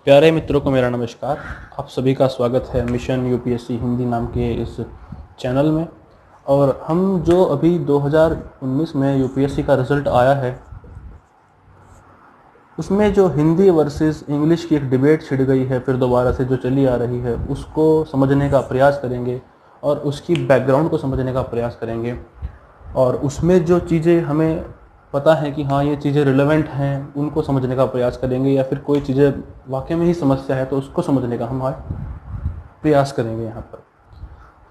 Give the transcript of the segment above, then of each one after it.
प्यारे मित्रों को मेरा नमस्कार। आप सभी का स्वागत है मिशन यूपीएससी हिंदी नाम के इस चैनल में। और हम जो अभी 2019 में यूपीएससी का रिज़ल्ट आया है, उसमें जो हिंदी वर्सेस इंग्लिश की एक डिबेट छिड़ गई है, फिर दोबारा से जो चली आ रही है, उसको समझने का प्रयास करेंगे और उसकी बैकग्राउंड को समझने का प्रयास करेंगे। और उसमें जो चीज़ें हमें पता है कि हाँ ये चीज़ें रिलेवेंट हैं, उनको समझने का प्रयास करेंगे, या फिर कोई चीज़ें वाकई में ही समस्या है तो उसको समझने का हम आज प्रयास करेंगे यहाँ पर।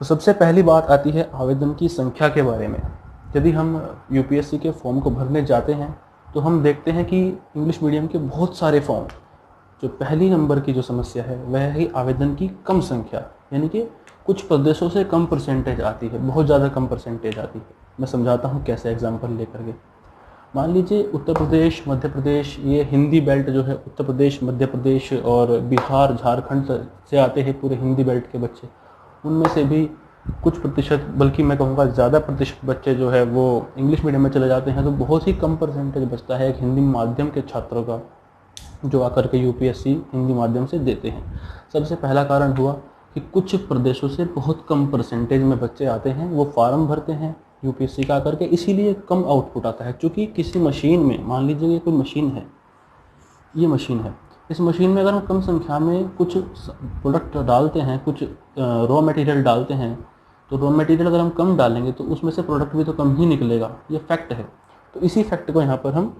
तो सबसे पहली बात आती है आवेदन की संख्या के बारे में। यदि हम यूपीएससी के फॉर्म को भरने जाते हैं तो हम देखते हैं कि इंग्लिश मीडियम के बहुत सारे फॉर्म, जो पहली नंबर की जो समस्या है वह है आवेदन की कम संख्या, यानी कि कुछ प्रदेशों से कम परसेंटेज आती है, बहुत ज़्यादा कम परसेंटेज आती है। मैं समझाता हूँ कैसे, एग्जांपल लेकर के। मान लीजिए उत्तर प्रदेश, मध्य प्रदेश, ये हिंदी बेल्ट जो है, उत्तर प्रदेश, मध्य प्रदेश और बिहार, झारखंड से आते हैं पूरे हिंदी बेल्ट के बच्चे। उनमें से भी कुछ प्रतिशत, बल्कि मैं कहूँगा ज़्यादा प्रतिशत बच्चे जो है वो इंग्लिश मीडियम में चले जाते हैं। तो बहुत ही कम परसेंटेज बचता है एक हिंदी माध्यम के छात्रों का, जो आकर के यूपीएससी हिंदी माध्यम से देते हैं। सबसे पहला कारण हुआ कि कुछ प्रदेशों से बहुत कम परसेंटेज में बच्चे आते हैं, वो फार्म भरते हैं यूपीएससी का आकर के, इसीलिए कम आउटपुट आता है। क्योंकि किसी मशीन में, मान लीजिए ये कोई मशीन है, ये मशीन है, इस मशीन में अगर हम कम संख्या में कुछ प्रोडक्ट डालते हैं, कुछ रॉ मटेरियल डालते हैं, तो रॉ मटेरियल अगर हम कम डालेंगे तो उसमें से प्रोडक्ट भी तो कम ही निकलेगा, ये फैक्ट है। तो इसी फैक्ट को यहाँ पर हम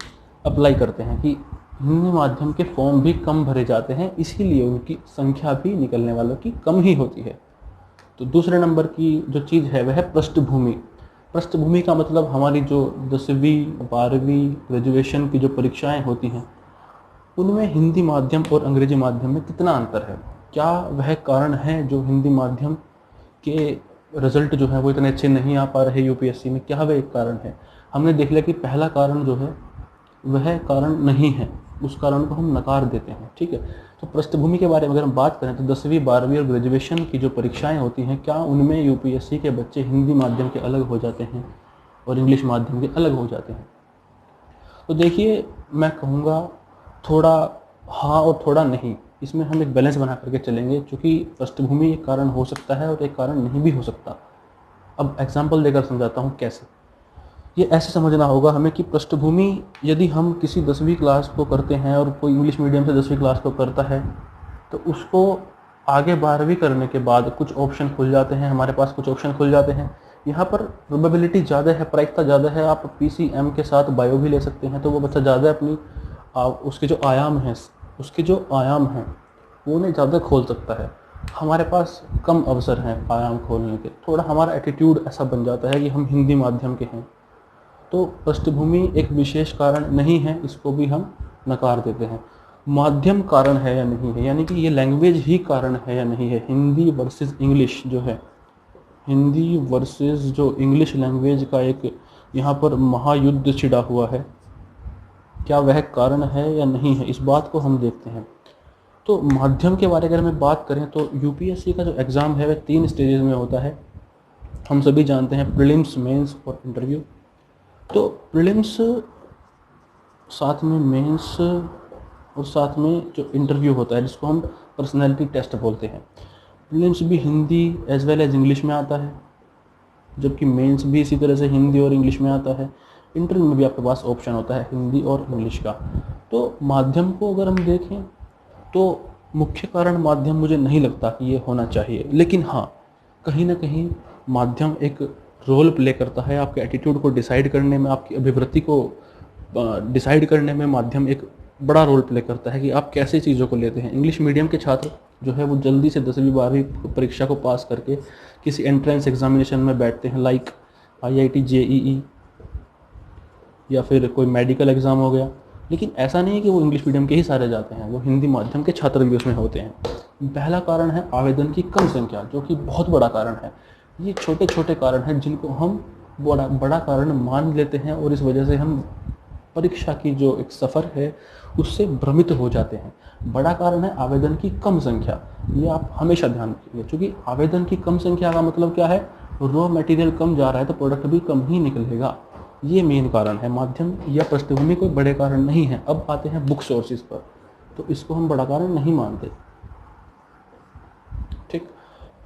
अप्लाई करते हैं कि हिंदी माध्यम के फॉर्म भी कम भरे जाते हैं, इसीलिए उनकी संख्या भी निकलने वालों की कम ही होती है। तो दूसरे नंबर की जो चीज़ है वह है पृष्ठभूमि। पृष्ठभूमि का मतलब हमारी जो 10वीं 12वीं ग्रेजुएशन की जो परीक्षाएं होती हैं, उनमें हिंदी माध्यम और अंग्रेजी माध्यम में कितना अंतर है। क्या वह कारण है जो हिंदी माध्यम के रिजल्ट जो है वो इतने अच्छे नहीं आ पा रहे यूपीएससी में, क्या वह एक कारण है। हमने देख लिया कि पहला कारण जो है वह कारण नहीं है, उस कारण को हम नकार देते हैं, ठीक है। तो पृष्ठभूमि के बारे में अगर हम बात करें तो 10वीं 12वीं और ग्रेजुएशन की जो परीक्षाएं होती हैं, क्या उनमें यूपीएससी के बच्चे हिंदी माध्यम के अलग हो जाते हैं और इंग्लिश माध्यम के अलग हो जाते हैं। तो देखिए, मैं कहूँगा थोड़ा हाँ और थोड़ा नहीं, इसमें हम एक बैलेंस बना करके चलेंगे, क्योंकि पृष्ठभूमि एक कारण हो सकता है और एक कारण नहीं भी हो सकता। अब एग्जाम्पल देकर समझाता हूँ कैसे। ये ऐसे समझना होगा हमें कि पृष्ठभूमि, यदि हम किसी 10वीं क्लास को करते हैं और कोई इंग्लिश मीडियम से 10वीं क्लास को करता है, तो उसको आगे 12वीं करने के बाद कुछ ऑप्शन खुल जाते हैं, हमारे पास कुछ ऑप्शन खुल जाते हैं। यहाँ पर प्रोबेबिलिटी ज़्यादा है, प्रायिकता ज़्यादा है। आप पीसीएम के साथ बायो भी ले सकते हैं, तो वो बच्चा ज़्यादा अपनी उसके जो आयाम हैं, वो उन्हें ज़्यादा खोल सकता है। हमारे पास कम अवसर हैं आयाम खोलने के, थोड़ा हमारा एटीट्यूड ऐसा बन जाता है कि हम हिंदी माध्यम के हैं। तो पृष्ठभूमि एक विशेष कारण नहीं है, इसको भी हम नकार देते हैं। माध्यम कारण है या नहीं है, यानी कि ये लैंग्वेज ही कारण है या नहीं है। हिंदी वर्सेस इंग्लिश जो है, हिंदी वर्सेस जो इंग्लिश लैंग्वेज का एक यहाँ पर महायुद्ध छिड़ा हुआ है, क्या वह कारण है या नहीं है, इस बात को हम देखते हैं। तो माध्यम के बारे में अगर मैं बात करें तो यूपीएससी का जो एग्ज़ाम है वह 3 स्टेजेस में होता है। हम सभी जानते हैं, प्रीलिम्स, मेंस और इंटरव्यू। तो प्रीलिम्स, साथ में मेंस और साथ में जो इंटरव्यू होता है जिसको हम पर्सनैलिटी टेस्ट बोलते हैं। प्रीलिम्स भी Hindi as well as English में आता है, जबकि मेंस भी इसी तरह से हिंदी और इंग्लिश में आता है। इंटरव्यू में भी आपके पास ऑप्शन होता है हिंदी और इंग्लिश का। तो माध्यम को अगर हम देखें तो मुख्य कारण माध्यम मुझे नहीं लगता कि ये होना चाहिए, लेकिन हाँ, कहीं ना कहीं माध्यम एक रोल प्ले करता है आपके एटीट्यूड को डिसाइड करने में, आपकी अभिवृत्ति को डिसाइड करने में। माध्यम एक बड़ा रोल प्ले करता है कि आप कैसे चीज़ों को लेते हैं। इंग्लिश मीडियम के छात्र जो है वो जल्दी से 10वीं 12वीं परीक्षा को पास करके किसी एंट्रेंस एग्जामिनेशन में बैठते हैं, लाइक आईआईटी, जेईई या फिर कोई मेडिकल एग्ज़ाम हो गया। लेकिन ऐसा नहीं है कि वो इंग्लिश मीडियम के ही सारे जाते हैं, वो हिंदी माध्यम के छात्र भी उसमें होते हैं। पहला कारण है आवेदन की कम संख्या, जो कि बहुत बड़ा कारण है। ये छोटे छोटे कारण हैं जिनको हम बड़ा कारण मान लेते हैं, और इस वजह से हम परीक्षा की जो एक सफ़र है उससे भ्रमित हो जाते हैं। बड़ा कारण है आवेदन की कम संख्या, ये आप हमेशा ध्यान रखिए, क्योंकि आवेदन की कम संख्या का मतलब क्या है, रॉ मटेरियल कम जा रहा है तो प्रोडक्ट भी कम ही निकलेगा। ये मेन कारण है। माध्यम या पृष्ठभूमि कोई बड़े कारण नहीं है। अब आते हैं बुक सोर्सेज पर। तो इसको हम बड़ा कारण नहीं मानते। ठीक,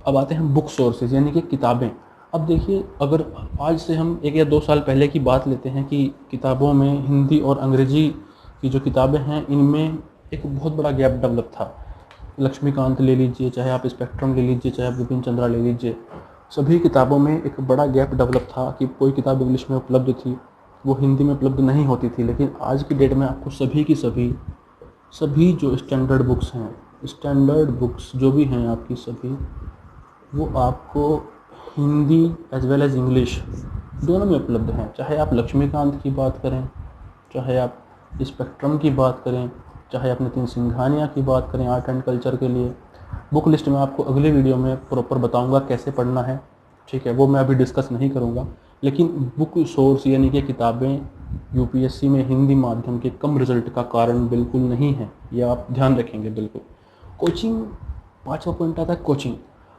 अब आते हैं बुक सोर्सेज यानी कि किताबें। अब देखिए, अगर आज से हम 1 या 2 साल पहले की बात लेते हैं कि किताबों में हिंदी और अंग्रेजी की जो किताबें हैं इनमें एक बहुत बड़ा गैप डेवलप था। लक्ष्मीकांत ले लीजिए, चाहे आप स्पेक्ट्रम ले लीजिए, चाहे आप विपिन चंद्रा ले लीजिए, सभी किताबों में एक बड़ा गैप डेवलप था कि कोई किताब इंग्लिश में उपलब्ध थी वो हिंदी में उपलब्ध नहीं होती थी। लेकिन आज की डेट में आपको सभी की सभी जो स्टैंडर्ड बुक्स हैं, स्टैंडर्ड बुक्स जो भी हैं आपकी सभी, वो आपको Hindi as well as English दोनों में उपलब्ध हैं। चाहे आप लक्ष्मीकांत की बात करें, चाहे आप स्पेक्ट्रम की बात करें, चाहे आप नितिन सिंघानिया की बात करें आर्ट एंड कल्चर के लिए। बुक लिस्ट में आपको अगले वीडियो में प्रॉपर बताऊंगा कैसे पढ़ना है, ठीक है, वो मैं अभी डिस्कस नहीं करूंगा। लेकिन बुक सोर्स यानी कि किताबें यूपीएससी में हिंदी माध्यम के कम रिजल्ट का कारण बिल्कुल नहीं है, यह आप ध्यान रखेंगे बिल्कुल। कोचिंग, 5वां पॉइंट आता है कोचिंग।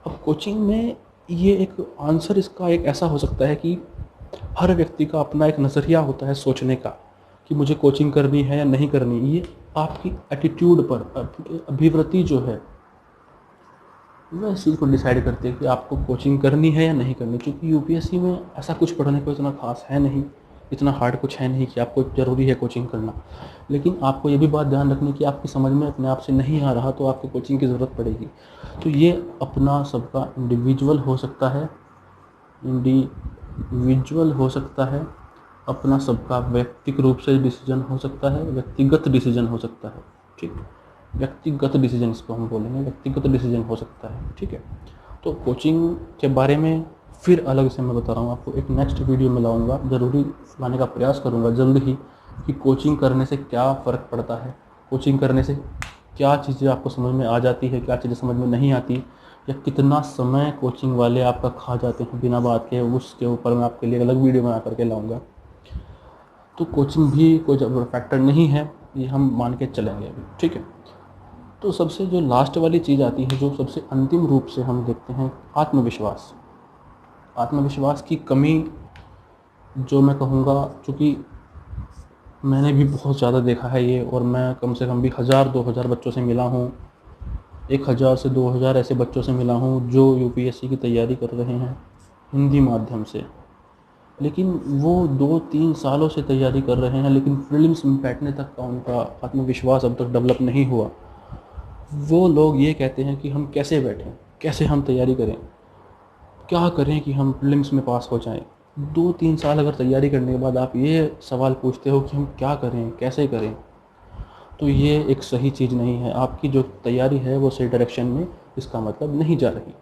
अब कोचिंग में ये एक आंसर इसका एक ऐसा हो सकता है कि हर व्यक्ति का अपना एक नज़रिया होता है सोचने का कि मुझे कोचिंग करनी है या नहीं करनी। ये आपकी एटीट्यूड पर, अभिवृत्ति जो है वह इस चीज़ को डिसाइड करती है कि आपको कोचिंग करनी है या नहीं करनी। क्योंकि यूपीएससी में ऐसा कुछ पढ़ने को इतना खास है नहीं, इतना हार्ड कुछ है नहीं कि आपको ज़रूरी है कोचिंग करना। लेकिन आपको ये भी बात ध्यान रखनी कि आपकी समझ में अपने आप से नहीं आ रहा तो आपको कोचिंग की ज़रूरत पड़ेगी। तो ये अपना सबका इंडिविजुअल हो सकता है, इंडिविजुअल हो सकता है, अपना सबका व्यक्तिगत रूप से डिसीजन हो सकता है, व्यक्तिगत डिसीजन हो सकता है। ठीक, व्यक्तिगत डिसीजन इसको हम बोलेंगे, व्यक्तिगत डिसीजन हो सकता है। ठीक है, तो कोचिंग के बारे में फिर अलग से मैं बता रहा हूँ आपको, एक नेक्स्ट वीडियो में लाऊंगा, ज़रूरी लाने का प्रयास करूँगा जल्द ही, कि कोचिंग करने से क्या फ़र्क पड़ता है, कोचिंग करने से क्या चीज़ें आपको समझ में आ जाती है, क्या चीज़ें समझ में नहीं आती, या कितना समय कोचिंग वाले आपका खा जाते हैं बिना बात के, उसके ऊपर मैं आपके लिए अलग वीडियो बना करके लाऊंगा। तो कोचिंग भी कोई फैक्टर नहीं है, ये हम मान के चलेंगे अभी। ठीक है, तो सबसे जो लास्ट वाली चीज़ आती है, जो सबसे अंतिम रूप से हम देखते हैं, आत्मविश्वास। आत्मविश्वास की कमी जो मैं कहूँगा, चूँकि मैंने भी बहुत ज़्यादा देखा है ये, और मैं कम से कम भी 1000-2000 बच्चों से मिला हूँ, 1000 से 2000 ऐसे बच्चों से मिला हूँ जो यूपीएससी की तैयारी कर रहे हैं हिंदी माध्यम से। लेकिन वो 2-3 सालों से तैयारी कर रहे हैं, लेकिन प्रीलिम्स में बैठने तक का उनका आत्मविश्वास अब तक डेवलप नहीं हुआ। वो लोग ये कहते हैं कि हम कैसे बैठें, कैसे हम तैयारी करें, क्या करें कि हम प्रीलिम्स में पास हो जाएं। 2-3 साल अगर तैयारी करने के बाद आप ये सवाल पूछते हो कि हम क्या करें, कैसे करें, तो ये एक सही चीज़ नहीं है। आपकी जो तैयारी है वो सही डायरेक्शन में इसका मतलब नहीं जा रही।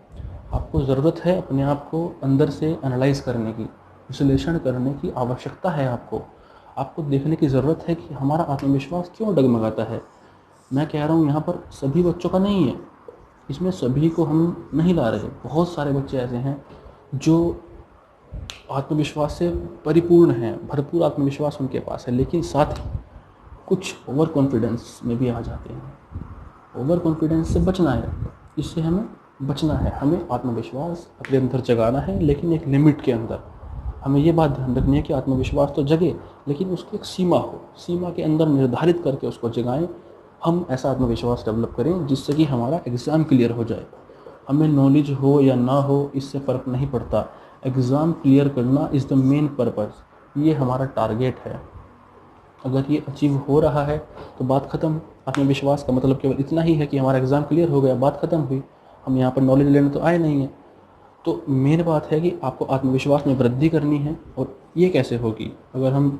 आपको ज़रूरत है अपने आप को अंदर से एनालाइज करने की, विश्लेषण करने की आवश्यकता है। आपको देखने की ज़रूरत है कि हमारा आत्मविश्वास क्यों डगमगाता है। मैं कह रहा हूँ यहाँ पर सभी बच्चों का नहीं है, इसमें सभी को हम नहीं ला रहे। बहुत सारे बच्चे ऐसे हैं जो आत्मविश्वास से परिपूर्ण हैं, भरपूर आत्मविश्वास उनके पास है, लेकिन साथ ही कुछ ओवर कॉन्फिडेंस में भी आ जाते हैं। ओवर कॉन्फिडेंस से बचना है, इससे हमें बचना है। हमें आत्मविश्वास अपने अंदर जगाना है, लेकिन एक लिमिट के अंदर। हमें ये बात ध्यान रखनी है कि आत्मविश्वास तो जगे, लेकिन उसकी एक सीमा हो, सीमा के अंदर निर्धारित करके उसको जगाएं। हम ऐसा आत्मविश्वास डेवलप करें जिससे कि हमारा एग्ज़ाम क्लियर हो जाए। हमें नॉलेज हो या ना हो इससे फ़र्क नहीं पड़ता, एग्ज़ाम क्लियर करना इज़ द मेन पर्पज़, ये हमारा टारगेट है। अगर ये अचीव हो रहा है तो बात ख़त्म। आत्मविश्वास का मतलब केवल इतना ही है कि हमारा एग्ज़ाम क्लियर हो गया, बात ख़त्म हुई। हम यहाँ पर नॉलेज लेने तो आए नहीं हैं। तो मेन बात है कि आपको आत्मविश्वास में वृद्धि करनी है, और ये कैसे होगी। अगर हम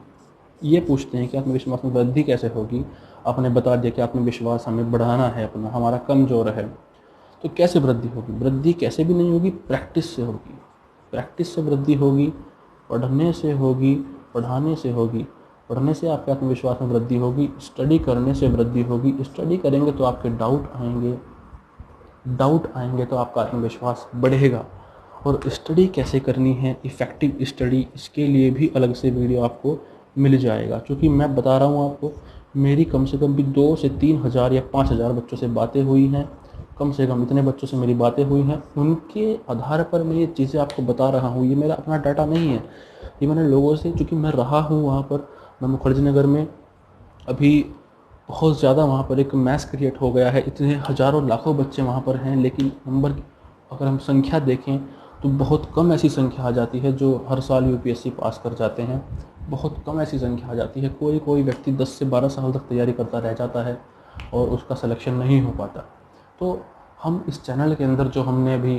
ये पूछते हैं कि आत्मविश्वास में वृद्धि कैसे होगी, आपने बता दिया कि आत्मविश्वास हमें बढ़ाना है अपना, हमारा कमज़ोर है, तो कैसे वृद्धि होगी। वृद्धि कैसे भी नहीं होगी, प्रैक्टिस से होगी। प्रैक्टिस से वृद्धि होगी, पढ़ने से होगी, पढ़ाने से होगी। पढ़ने से आपके आत्मविश्वास में वृद्धि होगी, स्टडी करने से वृद्धि होगी। स्टडी करेंगे तो आपके डाउट आएंगे तो आपका आत्मविश्वास बढ़ेगा। और स्टडी कैसे करनी है, इफ़ेक्टिव स्टडी, इसके लिए भी अलग से वीडियो आपको मिल जाएगा। क्योंकि मैं बता रहा हूँ आपको, मेरी कम से कम भी 2 से 3 हज़ार या 5 हज़ार बच्चों से बातें हुई हैं। कम से कम इतने बच्चों से मेरी बातें हुई हैं, उनके आधार पर मैं ये चीज़ें आपको बता रहा हूँ। ये मेरा अपना डाटा नहीं है, ये मैंने लोगों से, चूँकि मैं रहा हूँ वहाँ पर, मैं मुखर्जी नगर में अभी बहुत ज़्यादा वहाँ पर एक मैस क्रिएट हो गया है, इतने हज़ारों लाखों बच्चे वहाँ पर हैं, लेकिन नंबर अगर हम संख्या देखें तो बहुत कम ऐसी संख्या आ जाती है जो हर साल यूपीएससी पास कर जाते हैं। बहुत कम ऐसी संख्या आ जाती है, कोई कोई व्यक्ति 10 से 12 साल तक तैयारी करता रह जाता है और उसका सिलेक्शन नहीं हो पाता। तो हम इस चैनल के अंदर जो हमने अभी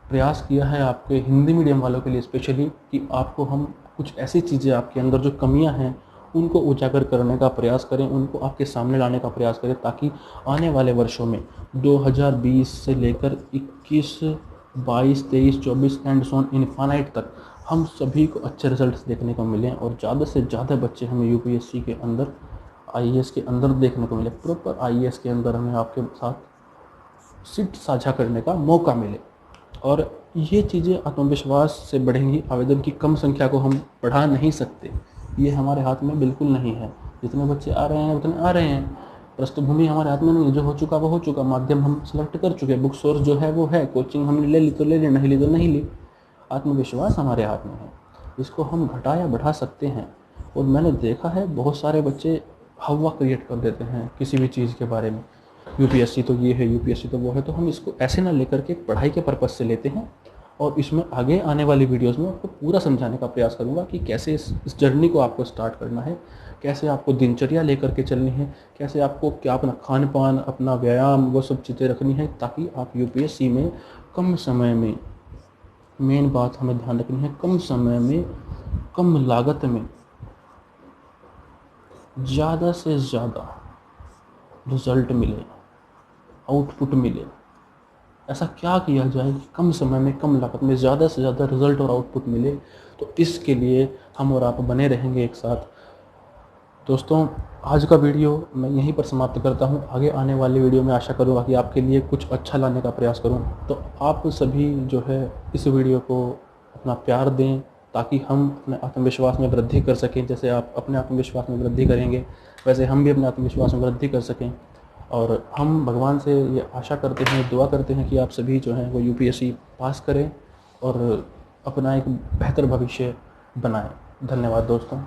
प्रयास किया है आपके हिंदी मीडियम वालों के लिए स्पेशली, कि आपको हम कुछ ऐसी चीज़ें आपके अंदर जो कमियां हैं उनको उजागर करने का प्रयास करें, उनको आपके सामने लाने का प्रयास करें, ताकि आने वाले वर्षों में 2020 से लेकर 21, 22, 23, 24 एंड सॉन इनफाइनाइट तक हम सभी को अच्छे रिजल्ट्स देखने को मिलें और ज़्यादा से ज़्यादा बच्चे हमें यूपीएससी के अंदर, आईएएस के अंदर देखने को मिले, प्रॉपर आईएएस के अंदर हमें आपके साथ सीट साझा करने का मौका मिले। और ये चीज़ें आत्मविश्वास से बढ़ेंगी। आवेदन की कम संख्या को हम बढ़ा नहीं सकते, ये हमारे हाथ में बिल्कुल नहीं है। जितने बच्चे आ रहे हैं उतने आ रहे हैं, पृष्ठभूमि हमारे हाथ में नहीं है, जो हो चुका वो हो चुका, माध्यम हम सेलेक्ट कर चुके, बुक सोर्स जो है वो है, कोचिंग हमने ले ली तो ले ली, नहीं ली तो नहीं ली। आत्मविश्वास हमारे हाथ में है, इसको हम घटा या बढ़ा सकते हैं। और मैंने देखा है बहुत सारे बच्चे हवा क्रिएट कर देते हैं किसी भी चीज़ के बारे में, यूपीएससी तो ये है, यूपीएससी तो वो है। तो हम इसको ऐसे ना लेकर के पढ़ाई के पर्पज़ से लेते हैं, और इसमें आगे आने वाली वीडियोस में आपको पूरा समझाने का प्रयास करूंगा कि कैसे इस जर्नी को आपको स्टार्ट करना है, कैसे आपको दिनचर्या लेकर के चलनी है, कैसे आपको क्या अपना खान पान, अपना व्यायाम, वो सब चीज़ें रखनी है, ताकि आप यूपीएससी में कम समय में, मेन बात हमें ध्यान रखनी है, कम समय में कम लागत में ज़्यादा से ज़्यादा रिजल्ट मिले, आउटपुट मिले। ऐसा क्या किया जाए कि कम समय में कम लागत में ज़्यादा से ज़्यादा रिजल्ट और आउटपुट मिले। तो इसके लिए हम और आप बने रहेंगे एक साथ। दोस्तों, आज का वीडियो मैं यहीं पर समाप्त करता हूं। आगे आने वाली वीडियो में आशा करूंगा कि आपके लिए कुछ अच्छा लाने का प्रयास करूं। तो आप सभी जो है इस वीडियो को अपना प्यार दें, ताकि हम अपने आत्मविश्वास में वृद्धि कर सकें। जैसे आप अपने आत्मविश्वास में वृद्धि करेंगे, वैसे हम भी अपने आत्मविश्वास में वृद्धि कर सकें। और हम भगवान से ये आशा करते हैं, दुआ करते हैं कि आप सभी जो हैं वो यूपीएससी पास करें और अपना एक बेहतर भविष्य बनाएं। धन्यवाद दोस्तों।